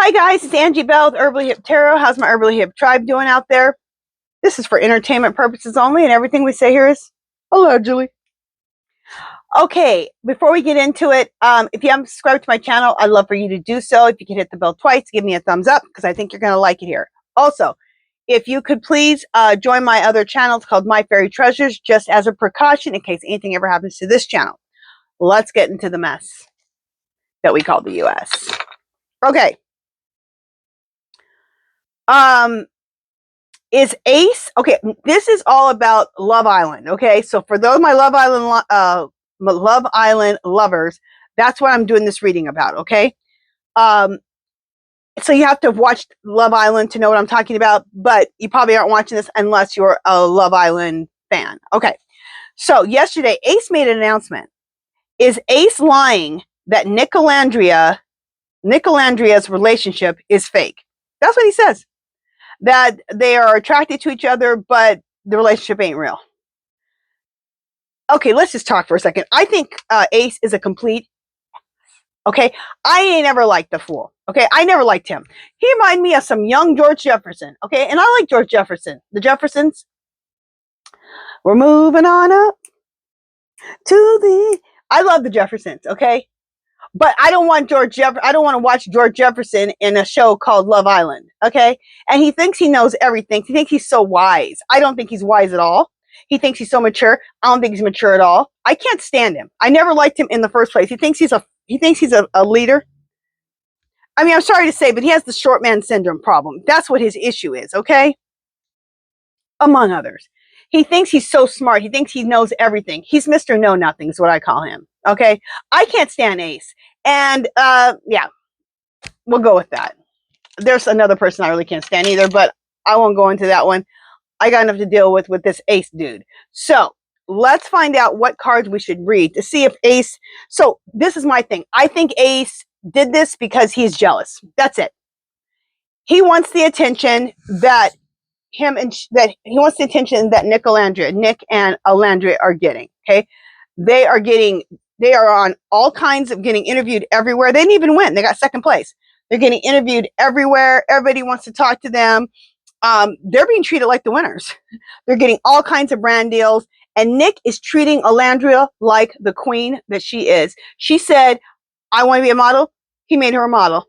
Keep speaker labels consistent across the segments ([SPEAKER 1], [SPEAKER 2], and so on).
[SPEAKER 1] Hi guys, it's Angie Bell with HerballyHipTarot. How's my Herbally Hip tribe doing out there? This is for entertainment purposes only, and everything we say here is allegedly. Okay, before we get into it, if you haven't subscribed to my channel, I'd love for you to do so. If you could hit the bell twice, give me a thumbs up, because I think you're going to like it here. Also, if you could please join my other channels called My Fairy Treasures, just as a precaution in case anything ever happens to this channel. Let's get into the mess that we call the U.S. Okay. Is Ace, okay, this is all about Love Island, okay? So for those my Love Island lovers, that's what I'm doing this reading about, okay? So you have to have watched Love Island to know what I'm talking about, but you probably aren't watching this unless you're a Love Island fan. Okay, so yesterday, Ace made an announcement. Is Ace lying that Olandria's relationship is fake? That's what he says. That they are attracted to each other, but the relationship ain't real. Okay, let's just talk for a second. I think Ace is a complete, okay? I ain't never liked the fool, okay? I never liked him. He reminded me of some young George Jefferson, okay? And I like George Jefferson. The Jeffersons. We're moving on up to the... I love the Jeffersons, okay? But I don't want I don't want to watch George Jefferson in a show called Love Island, okay? And he thinks he knows everything. He thinks he's so wise. I don't think he's wise at all. He thinks he's so mature. I don't think he's mature at all. I can't stand him. I never liked him in the first place. He thinks he's a leader. I mean, I'm sorry to say, but he has the short man syndrome problem. That's what his issue is, okay? Among others. He thinks he's so smart. He thinks he knows everything. He's Mr. Know-Nothing is what I call him. Okay? I can't stand Ace. And, yeah, we'll go with that. There's another person I really can't stand either, but I won't go into that one. I got enough to deal with this Ace dude. So, let's find out what cards we should read to see if Ace... So, this is my thing. I think Ace did this because he's jealous. That's it. He wants the attention that... he wants the attention that Nick and Olandria are getting. Okay, they are on all kinds of getting interviewed everywhere. They didn't even win. They got second place. They're getting interviewed everywhere. Everybody wants to talk to them. They're being treated like the winners. They're getting all kinds of brand deals. And Nick is treating Olandria like the queen that she is. She said, I want to be a model. He made her a model.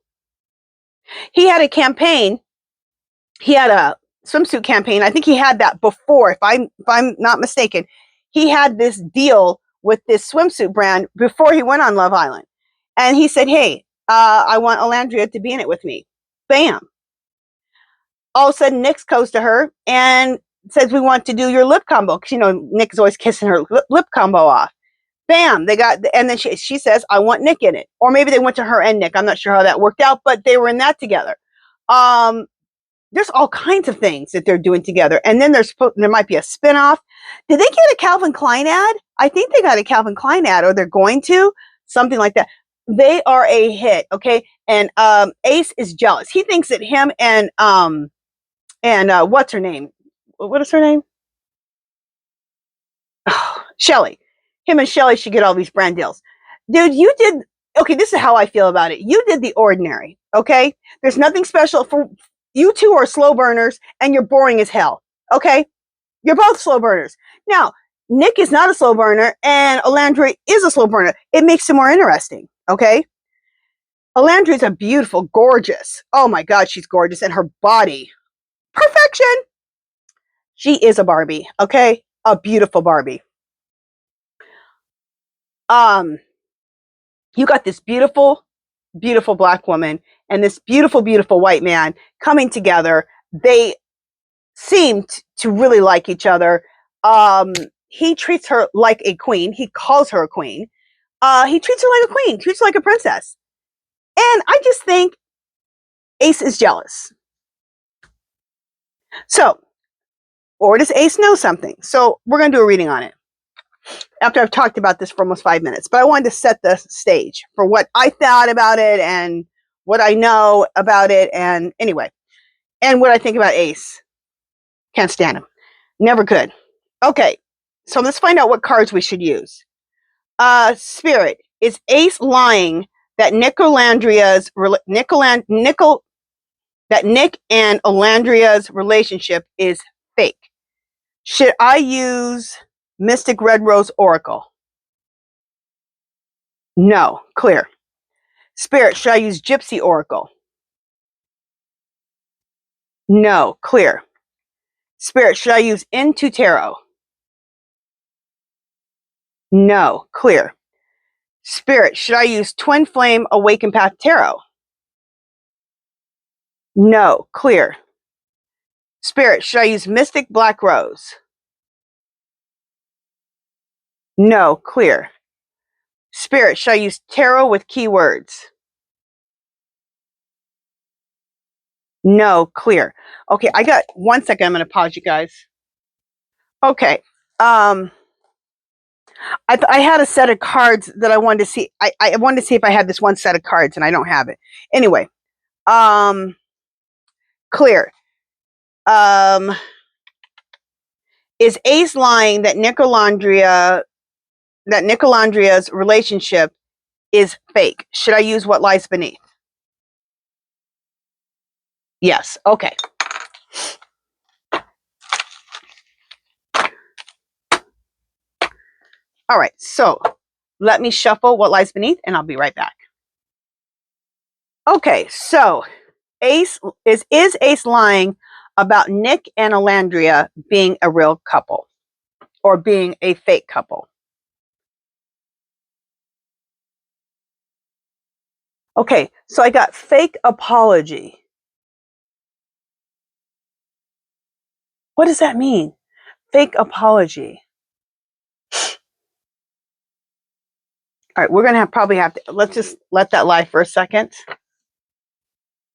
[SPEAKER 1] He had a campaign. He had a swimsuit campaign. I think he had that before, if I'm not mistaken. He had this deal with this swimsuit brand before he went on Love Island. And he said, hey, I want Olandria to be in it with me. Bam. All of a sudden, Nick goes to her and says, we want to do your lip combo. Because, you know, Nick is always kissing her lip combo off. Bam. And then she says, I want Nick in it. Or maybe they went to her and Nick. I'm not sure how that worked out, but they were in that together. There's all kinds of things that they're doing together. And then there might be a spinoff. Did they get a Calvin Klein ad? I think they got a Calvin Klein ad, or they're going to. Something like that. They are a hit, okay? And Ace is jealous. He thinks that him and what's her name? What is her name? Oh, Shelly. Him and Shelly should get all these brand deals. Dude, you did... Okay, this is how I feel about it. You did the ordinary, okay? There's nothing special for... You two are slow burners, and you're boring as hell, okay? You're both slow burners. Now, Nick is not a slow burner, and Olandria is a slow burner. It makes it more interesting, okay? Olandria is a beautiful, gorgeous. Oh my God, she's gorgeous, and her body, perfection. She is a Barbie, okay? A beautiful Barbie. You got this beautiful, beautiful black woman and this beautiful, beautiful white man coming together. They seem to really like each other. He treats her like a queen. He calls her a queen. He treats her like a queen, treats her like a princess. And I just think Ace is jealous. So, or does Ace know something? So we're going to do a reading on it after I've talked about this for almost 5 minutes. But I wanted to set the stage for what I thought about it and what I know about it, and anyway, and what I think about Ace. Can't stand him. Never could. Okay, so let's find out what cards we should use. Spirit, is Ace lying that Olandria's that Nick and Olandria's relationship is fake. Should I use Mystic Red Rose Oracle? No. Clear. Spirit, should I use Gypsy Oracle? No. Clear. Spirit, should I use Into Tarot? No. Clear. Spirit, should I use Twin Flame Awaken Path Tarot? No. Clear. Spirit, should I use Mystic Black Rose? No. Clear. Spirit, should I use Tarot with keywords? No. Clear. Okay, I got 1 second. I'm going to pause you guys. Okay. I had a set of cards that I wanted to see. I wanted to see if I had this one set of cards, and I don't have it. Anyway, clear. Is Ace lying that Nick Olandria's relationship is fake? Should I use What Lies Beneath? Yes. Okay. All right. So let me shuffle What Lies Beneath, and I'll be right back. Okay. So Ace is Ace lying about Nick and Olandria being a real couple or being a fake couple? Okay, so I got fake apology. What does that mean? Fake apology. All right, we're going to probably have to, let's just let that lie for a second.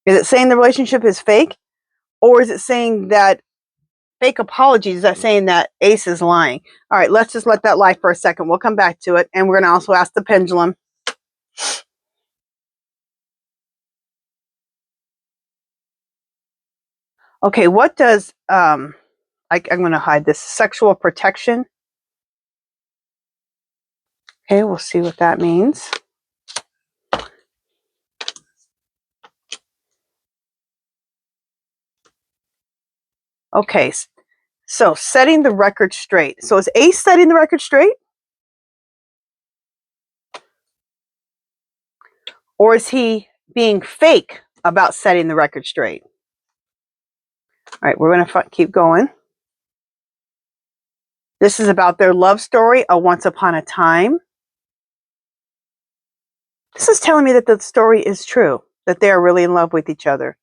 [SPEAKER 1] Is it saying the relationship is fake? Or is it saying that fake apologies? Is that saying that Ace is lying? All right, let's just let that lie for a second. We'll come back to it. And we're going to also ask the pendulum. Okay, what does, I'm going to hide this, sexual protection. Okay, we'll see what that means. Okay, so setting the record straight. So is Ace setting the record straight? Or is he being fake about setting the record straight? All right, we're going to keep going. This is about their love story, a once upon a time. This is telling me that the story is true, that they are really in love with each other.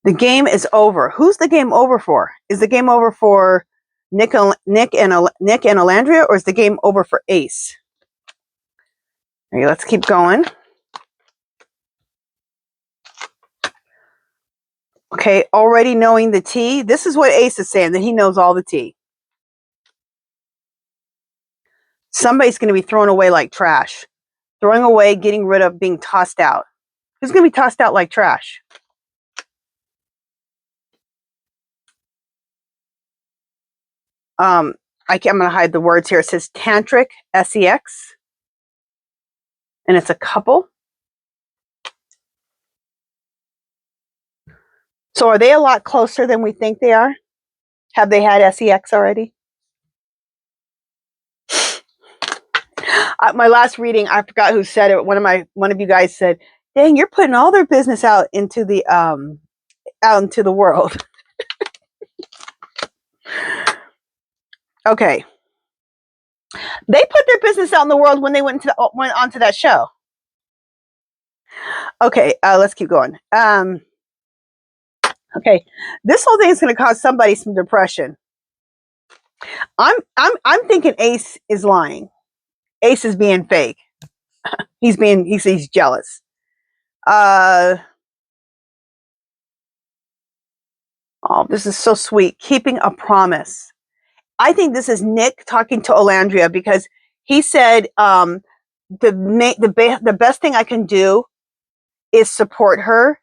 [SPEAKER 1] The game is over. Who's the game over for? Is the game over for Nick and Olandria, or is the game over for Ace? Okay, let's keep going. Okay, already knowing the tea. This is what Ace is saying, that he knows all the tea. Somebody's going to be thrown away like trash. Throwing away, getting rid of, being tossed out. Who's going to be tossed out like trash? I'm going to hide the words here. It says tantric, SEX. And it's a couple. So are they a lot closer than we think they are? Have they had SEX already? My last reading, I forgot who said it. One of you guys said, "Dang, you're putting all their business out into the world." Okay, they put their business out in the world when they went onto that show. Okay, let's keep going. Okay, this whole thing is going to cause somebody some depression. I'm thinking Ace is lying. Ace is being fake. He's jealous. Oh, this is so sweet. Keeping a promise. I think this is Nick talking to Olandria, because he said the best thing I can do is support her,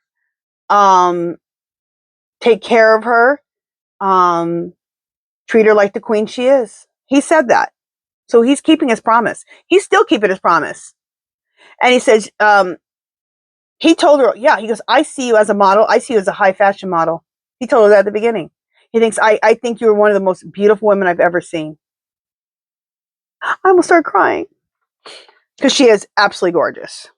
[SPEAKER 1] take care of her, treat her like the queen she is. He said that. So he's keeping his promise. He's still keeping his promise. And he says, He told her, yeah, he goes, I see you as a model. I see you as a high fashion model. He told her that at the beginning. He thinks, I think you're one of the most beautiful women I've ever seen. I almost started crying because she is absolutely gorgeous.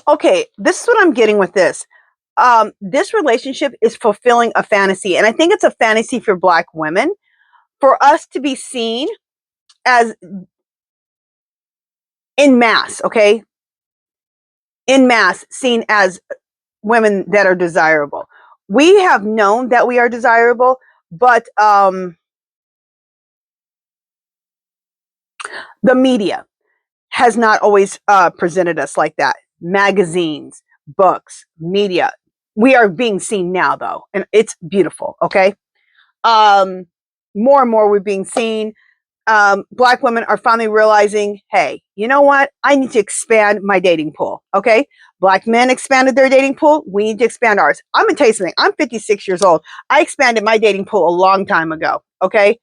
[SPEAKER 1] Okay, this is what I'm getting with this. This relationship is fulfilling a fantasy, and I think it's a fantasy for Black women, for us to be seen as in mass, okay? In mass, seen as women that are desirable. We have known that we are desirable, but the media has not always presented us like that. Magazines, books, media. We are being seen now, though, and it's beautiful, okay? More and more we're being seen. Black women are finally realizing, hey, you know what? I need to expand my dating pool. Okay. Black men expanded their dating pool. We need to expand ours. I'm going to tell you something. I'm 56 years old. I expanded my dating pool a long time ago. Okay.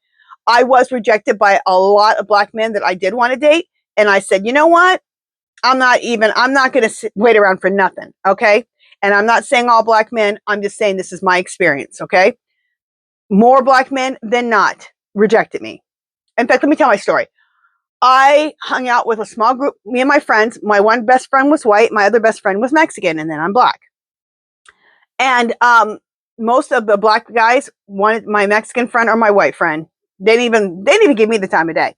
[SPEAKER 1] I was rejected by a lot of Black men that I did want to date. And I said, you know what? I'm not going to wait around for nothing. Okay. And I'm not saying all Black men. I'm just saying this is my experience. Okay. More Black men than not rejected me. In fact, let me tell my story. I hung out with a small group, me and my friends. My one best friend was white. My other best friend was Mexican. And then I'm Black. And most of the Black guys wanted my Mexican friend or my white friend. They didn't even give me the time of day.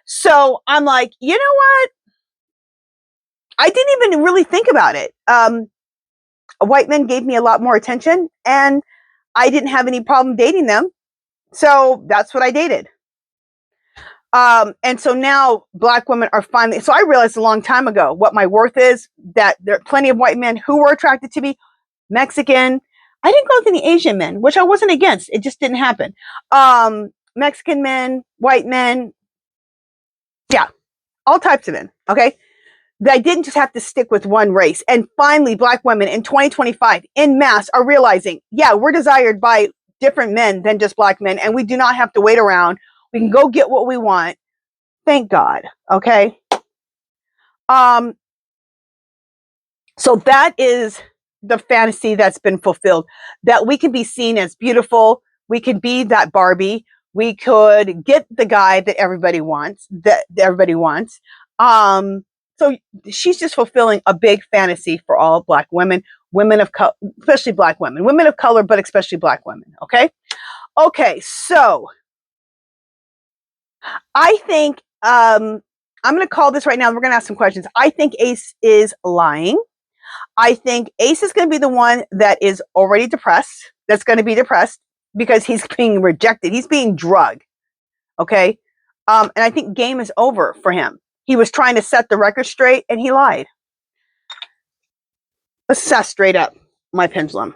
[SPEAKER 1] So I'm like, you know what? I didn't even really think about it. White men gave me a lot more attention, and I didn't have any problem dating them. So that's what I dated. And so now Black women are finally, so I realized a long time ago what my worth is, that there are plenty of white men who were attracted to me, Mexican. I didn't go with any Asian men, which I wasn't against. It just didn't happen. Mexican men, white men. Yeah. All types of men. Okay. I didn't just have to stick with one race. And finally, Black women in 2025 in mass are realizing, yeah, we're desired by different men than just Black men. And we do not have to wait around. We can go get what we want. Thank God. Okay. So that is the fantasy that's been fulfilled, that we can be seen as beautiful. We could be that Barbie. We could get the guy that everybody wants, So she's just fulfilling a big fantasy for all Black women, women of color, especially Black women of color, but especially Black women. Okay. Okay. So I think, I'm going to call this right now. We're going to ask some questions. I think Ace is lying. I think Ace is going to be the one that is already depressed, that's going to be depressed because he's being rejected. He's being drugged. Okay. And I think game is over for him. He was trying to set the record straight and he lied. Let's assess straight up my pendulum.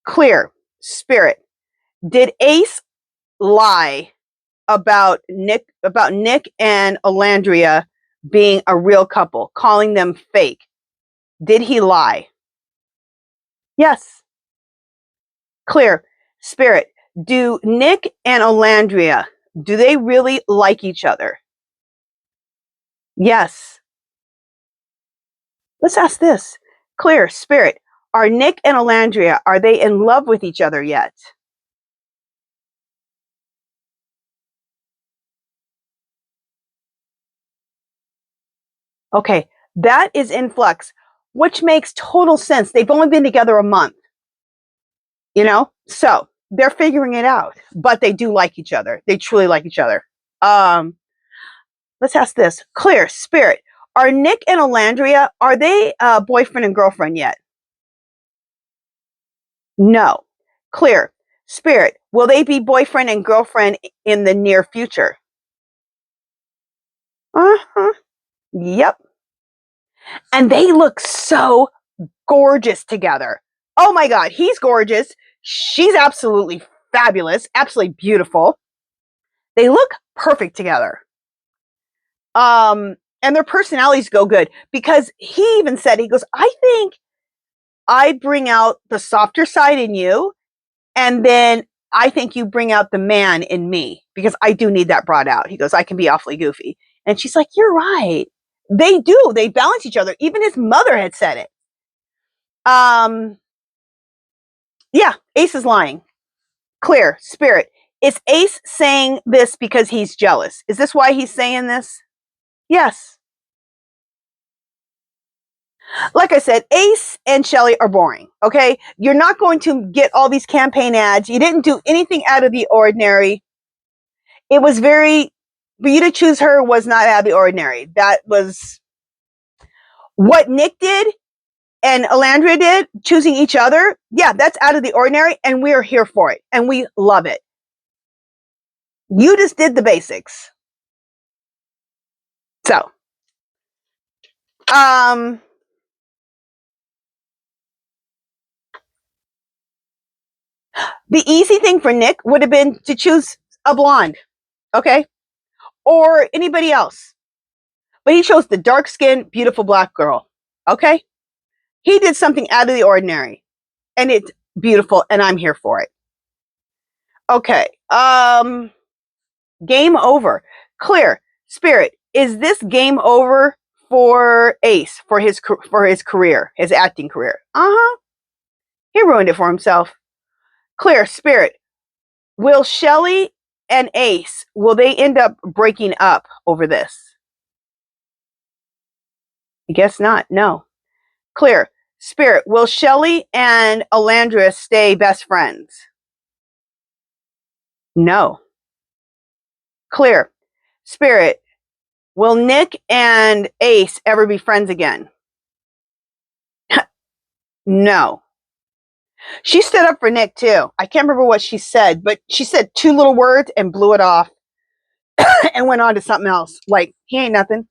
[SPEAKER 1] Clear, spirit. Did Ace lie about Nick and Olandria being a real couple, calling them fake? Did he lie? Yes. Clear. Spirit. Do Nick and Olandria, do they really like each other? Yes. Let's ask this. Clear. Spirit. Are Nick and Olandria, are they in love with each other yet? Okay. That is in flux, which makes total sense. They've only been together a month, So they're figuring it out, but they do like each other. They truly like each other. Let's ask this. Clear. Spirit. Are Nick and Olandria, are they boyfriend and girlfriend yet? No. Clear. Spirit. Will they be boyfriend and girlfriend in the near future? Uh-huh. Yep. And they look so gorgeous together. Oh my God. He's gorgeous. She's absolutely fabulous. Absolutely beautiful. They look perfect together. And their personalities go good, because he even said, he goes, I think I bring out the softer side in you, and then I think you bring out the man in me, because I do need that brought out. He goes, I can be awfully goofy. And she's like, you're right. They do. They balance each other. Even his mother had said it. Yeah, Ace is lying. Clear, Spirit. Is Ace saying this because he's jealous? Is this why he's saying this? Yes. Like I said, Ace and Shelly are boring, okay? You're not going to get all these campaign ads. You didn't do anything out of the ordinary. It was very, for you to choose her was not out of the ordinary. That was what Nick did and Olandria did, choosing each other. Yeah, that's out of the ordinary, and we are here for it, and we love it. You just did the basics. So, the easy thing for Nick would have been to choose a blonde, okay? Or anybody else. But he chose the dark-skinned, beautiful black girl, okay? He did something out of the ordinary, and it's beautiful, and I'm here for it. Okay, game over. Clear, Spirit, is this game over for Ace, for his career, his acting career? He ruined it for himself. Clear, Spirit, will Shelly and Ace, will they end up breaking up over this? I guess not. No. Clear, Spirit, will Shelly and Olandria stay best friends? No. Clear, Spirit, will Nick and Ace ever be friends again? No. She stood up for Nick too. I can't remember what she said, but she said 2 little words and blew it off and went on to something else. Like, he ain't nothing.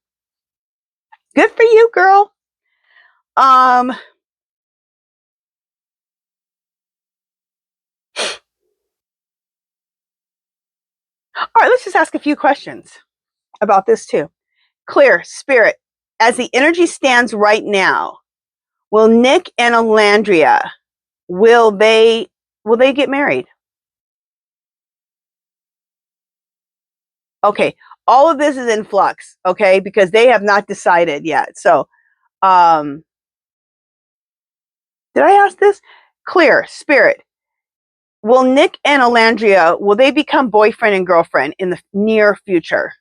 [SPEAKER 1] Good for you, girl. All right, let's just ask a few questions about this too. Clear, Spirit, as the energy stands right now, will Nick and Olandria, will they get married? Okay, all of this is in flux, okay, because they have not decided yet. So, did I ask this? Clear, Spirit, will Nick and Olandria, will they become boyfriend and girlfriend in the near future?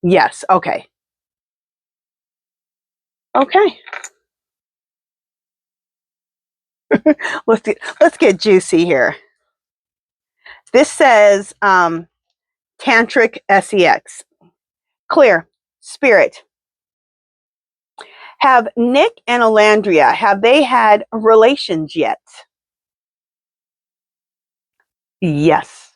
[SPEAKER 1] Yes, okay. Okay. let's get juicy here. This says Tantric SEX. Clear, Spirit, have Nick and Olandria, have they had relations yet? Yes.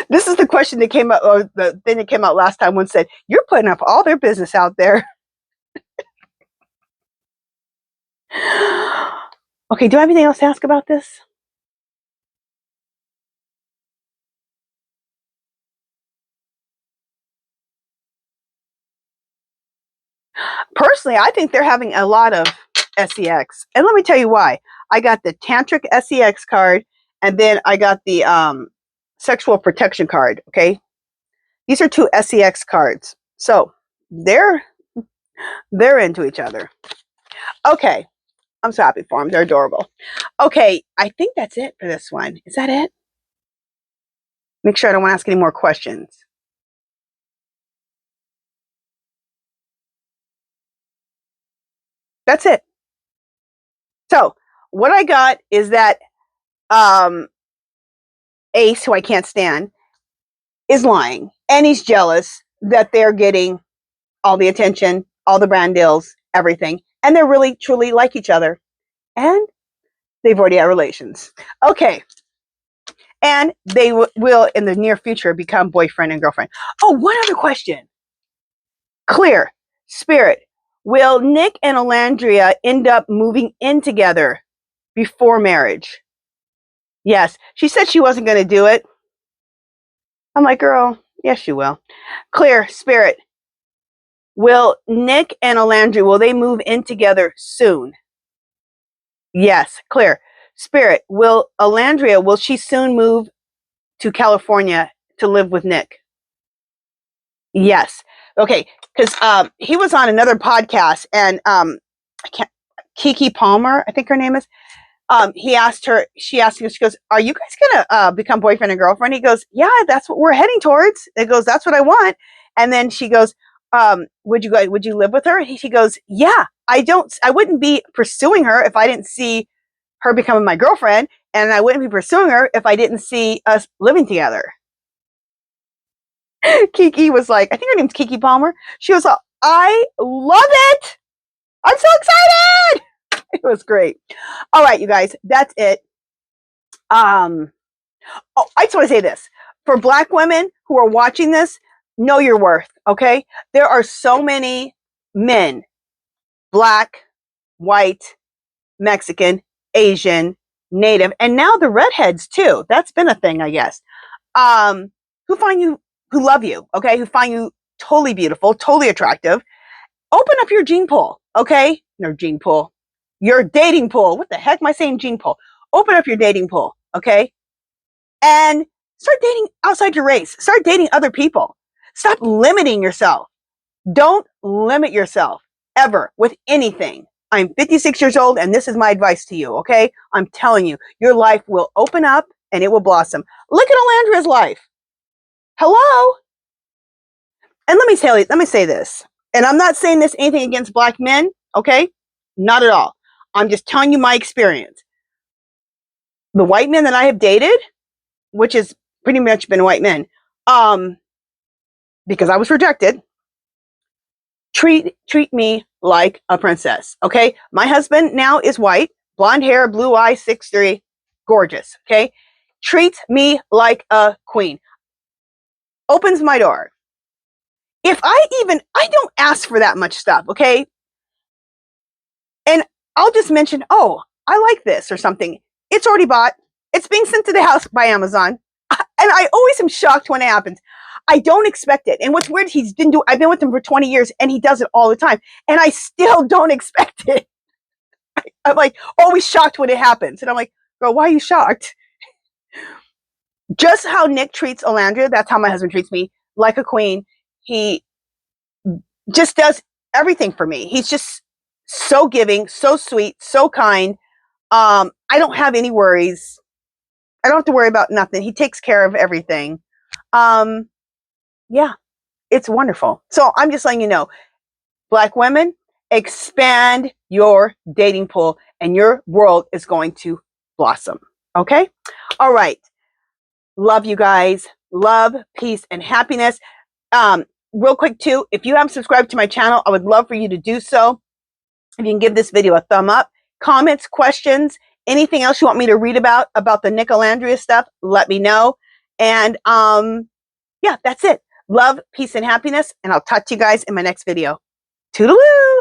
[SPEAKER 1] This is the question that came out, or the thing that came out last time. One said, you're putting up all their business out there. Okay, do I have anything else to ask about this? Personally, I think they're having a lot of SEX. And let me tell you why. I got the Tantric SEX card, and then I got the Sexual Protection card, okay? These are 2 SEX cards. So, they're into each other. Okay. I'm so happy for them. They're adorable. Okay, I think that's it for this one. Is that it? Make sure I don't want to ask any more questions. That's it. So, what I got is that Ace, who I can't stand, is lying. And he's jealous that they're getting all the attention, all the brand deals, everything. And they're really, truly like each other. And they've already had relations. Okay. And they will, in the near future, become boyfriend and girlfriend. Oh, one other question. Clear, Spirit, will Nick and Olandria end up moving in together before marriage? Yes. She said she wasn't going to do it. I'm like, girl, yes, you will. Clear, Spirit, Will Nick and Olandria, will they move in together soon? Yes, clear. Spirit, will Olandria, will she soon move to California to live with Nick? Yes. Okay, because he was on another podcast, and Kiki Palmer, I think her name is. She asked her, she goes, are you guys gonna become boyfriend and girlfriend? He goes, yeah, that's what we're heading towards. It goes, that's what I want. And then she goes, would you live with her? She goes, yeah, I wouldn't be pursuing her if I didn't see her becoming my girlfriend, and I wouldn't be pursuing her if I didn't see us living together. Kiki was like, I think her name's Kiki Palmer. She was like, I love it. I'm so excited. It was great. All right, you guys, that's it. I just want to say this. For Black women who are watching this, know your worth, okay? There are so many men, Black, white, Mexican, Asian, Native, and now the redheads too. That's been a thing, I guess. Who find you, who love you, okay? Who find you totally beautiful, totally attractive. Open up your gene pool, okay? No, gene pool. Your dating pool. What the heck am I saying, gene pool? Open up your dating pool, okay? And start dating outside your race. Start dating other people. Stop limiting yourself. Don't limit yourself ever with anything. I'm 56 years old, and this is my advice to you, okay? I'm telling you, your life will open up and it will blossom. Look at Olandria's life. Hello? And let me say this. And I'm not saying this anything against Black men, okay? Not at all. I'm just telling you my experience. The white men that I have dated, which has pretty much been white men, because I was rejected, treat me like a princess, okay? My husband now is white, blonde hair, blue eyes, 6'3", gorgeous, okay? Treats me like a queen. Opens my door. If I don't ask for that much stuff, okay? And I'll just mention, oh, I like this or something. It's already bought. It's being sent to the house by Amazon. And I always am shocked when it happens. I don't expect it. And what's weird, I've been with him for 20 years and he does it all the time. And I still don't expect it. I'm like always shocked when it happens. And I'm like, girl, why are you shocked? Just how Nick treats Olandria, that's how my husband treats me, like a queen. He just does everything for me. He's just so giving, so sweet, so kind. I don't have any worries. I don't have to worry about nothing. He takes care of everything. Yeah, it's wonderful. So I'm just letting you know, Black women, expand your dating pool and your world is going to blossom. Okay? All right. Love you guys. Love, peace, and happiness. Real quick too, if you haven't subscribed to my channel, I would love for you to do so. If you can give this video a thumb up, comments, questions, anything else you want me to read about the Nick Olandria stuff, let me know. And yeah, that's it. Love, peace, and happiness. And I'll talk to you guys in my next video. Toodaloo!